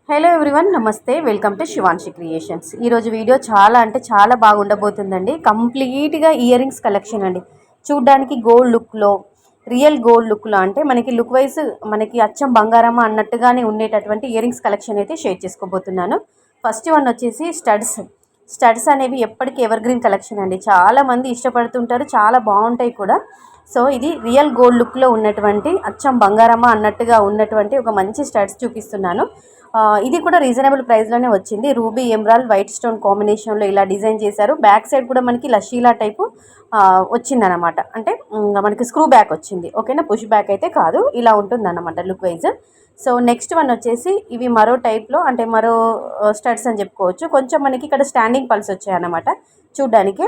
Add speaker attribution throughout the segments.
Speaker 1: Hello everyone, నమస్తే. Welcome to Shivanshi creations. ఈరోజు video చాలా అంటే చాలా బాగా ఉండబోతుందండి. కంప్లీట్గా ఇయర్ రింగ్స్ కలెక్షన్ అండి. చూడ్డానికి గోల్డ్ లుక్లో, రియల్ గోల్డ్ లుక్లో, అంటే మనకి లుక్ వైజ్ మనకి అచ్చం బంగారమా అన్నట్టుగానే ఉండేటటువంటి ఇయర్ రింగ్స్ కలెక్షన్ అయితే షేర్ చేసుకోబోతున్నాను. ఫస్ట్ వన్ వచ్చేసి స్టడ్స్ అనేవి ఎప్పటికీ ఎవర్ గ్రీన్ కలెక్షన్ అండి. చాలామంది ఇష్టపడుతుంటారు, చాలా బాగుంటాయి కూడా. సో ఇది రియల్ గోల్డ్ లుక్లో ఉన్నటువంటి అచ్చం బంగారమా అన్నట్టుగా ఉన్నటువంటి ఒక మంచి స్టడ్స్ చూపిస్తున్నాను. ఇది కూడా రీజనబుల్ ప్రైస్లోనే వచ్చింది. రూబీ ఎమరాల్డ్ వైట్ స్టోన్ కాంబినేషన్లో ఇలా డిజైన్ చేశారు. బ్యాక్ సైడ్ కూడా మనకి లషీలా టైపు వచ్చిందనమాట. అంటే మనకి స్క్రూ బ్యాక్ వచ్చింది, ఓకేనా. పుష్ బ్యాక్ అయితే కాదు, ఇలా ఉంటుందన్నమాట look wise. So next one వచ్చేసి ఇవి మరో టైప్లో, అంటే మరో స్టడ్స్ అని చెప్పుకోవచ్చు. కొంచెం మనకి ఇక్కడ స్టాండింగ్ పల్స్ వచ్చాయన్నమాట చూడ్డానికి.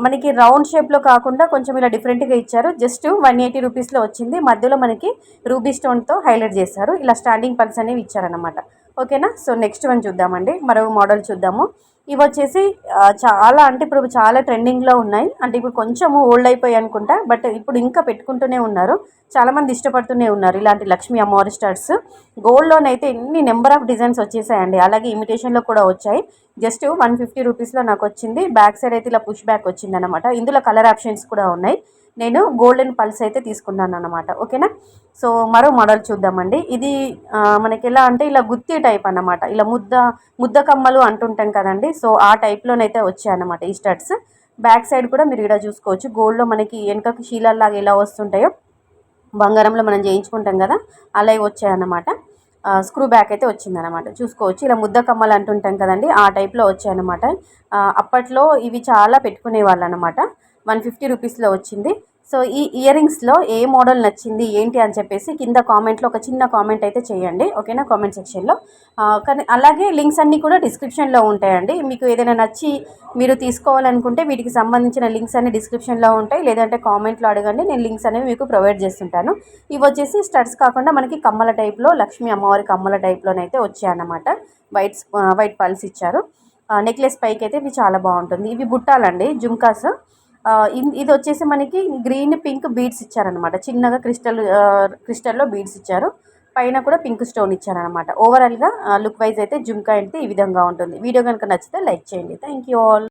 Speaker 1: మనకి రౌండ్ షేప్లో కాకుండా కొంచెం ఇలా డిఫరెంట్గా ఇచ్చారు. జస్ట్ 180 రూపీస్లో వచ్చింది. మధ్యలో మనకి రూబీ స్టోన్తో హైలైట్ చేశారు. ఇలా స్టాండింగ్ పల్స్ అనేవి ఇచ్చారనమాట, ఓకేనా. సో నెక్స్ట్ వన్ చూద్దామండి, మరో మోడల్ చూద్దాము. ఇవి వచ్చేసి చాలా అంటే ఇప్పుడు చాలా ట్రెండింగ్లో ఉన్నాయి. అంటే ఇప్పుడు కొంచెం ఓల్డ్ అయిపోయి అనుకుంటా, బట్ ఇప్పుడు ఇంకా పెట్టుకుంటూనే ఉన్నారు, చాలామంది ఇష్టపడుతూనే ఉన్నారు ఇలాంటి లక్ష్మీ అమ్మవారి స్టడ్స్. గోల్డ్లోనైతే ఎన్ని నెంబర్ ఆఫ్ డిజైన్స్ వచ్చేసాయండి, అలాగే ఇమిటేషన్లో కూడా వచ్చాయి. జస్ట్ 150 రూపీస్లో నాకు వచ్చింది. బ్యాక్ సైడ్ అయితే ఇలా పుష్ బ్యాక్ వచ్చింది అనమాట. ఇందులో కలర్ ఆప్షన్స్ కూడా ఉన్నాయి. నేను గోల్డెన్ పల్స్ అయితే తీసుకున్నాను అనమాట, ఓకేనా. సో మరో మోడల్ చూద్దామండి. ఇది మనకి ఎలా అంటే ఇలా గుత్తి టైప్ అన్నమాట. ఇలా ముద్ద కమ్మలు అంటుంటాం కదండి, సో ఆ టైప్లోనైతే వచ్చాయన్నమాట ఈ స్టడ్స్. బ్యాక్ సైడ్ కూడా మీరు ఇక్కడ చూసుకోవచ్చు, గోల్డ్లో మనకి వెనకకి శీలల్లాగా ఎలా వస్తుంటాయో బంగారంలో మనం చేయించుకుంటాం కదా, అలాగే వచ్చాయన్నమాట. స్క్రూ బ్యాక్ అయితే వచ్చిందనమాట, చూసుకోవచ్చు. ఇలా ముద్ద కమ్మలు అంటుంటాం కదండి, ఆ టైప్లో వచ్చాయన్నమాట. అప్పట్లో ఇవి చాలా పెట్టుకునే వాళ్ళు అనమాట. 150 రూపీస్లో వచ్చింది. సో ఈ ఇయర్ రింగ్స్లో ఏ మోడల్ నచ్చింది ఏంటి అని చెప్పేసి కింద కామెంట్లో ఒక చిన్న కామెంట్ అయితే చేయండి, ఓకేనా, కామెంట్ సెక్షన్లో. కానీ అలాగే లింక్స్ అన్నీ కూడా డిస్క్రిప్షన్లో ఉంటాయండి. మీకు ఏదైనా నచ్చి మీరు తీసుకోవాలనుకుంటే వీటికి సంబంధించిన లింక్స్ అన్ని డిస్క్రిప్షన్లో ఉంటాయి, లేదంటే కామెంట్లో అడగండి, నేను లింక్స్ అనేవి మీకు ప్రొవైడ్ చేస్తుంటాను. ఇవి వచ్చేసి స్టడ్స్ కాకుండా మనకి కమ్మల టైప్లో, లక్ష్మీ అమ్మవారి కమ్మల టైప్లోనైతే వచ్చాయన్నమాట. వైట్ పల్స్ ఇచ్చారు. నెక్లెస్ పైకి అయితే ఇవి చాలా బాగుంటుంది. ఇవి బుట్టాలండి, జుమ్కాస్. ఇది వచ్చేసి మనకి గ్రీన్ పింక్ బీడ్స్ ఇచ్చారనమాట. చిన్నగా క్రిస్టల్లో బీడ్స్ ఇచ్చారు. పైన కూడా పింక్ స్టోన్ ఇచ్చారనమాట. ఓవరాల్గా లుక్ వైజ్ అయితే జుమ్కా అయితే ఈ విధంగా ఉంటుంది. వీడియో కనుక నచ్చితే లైక్ చేయండి. Thank you all.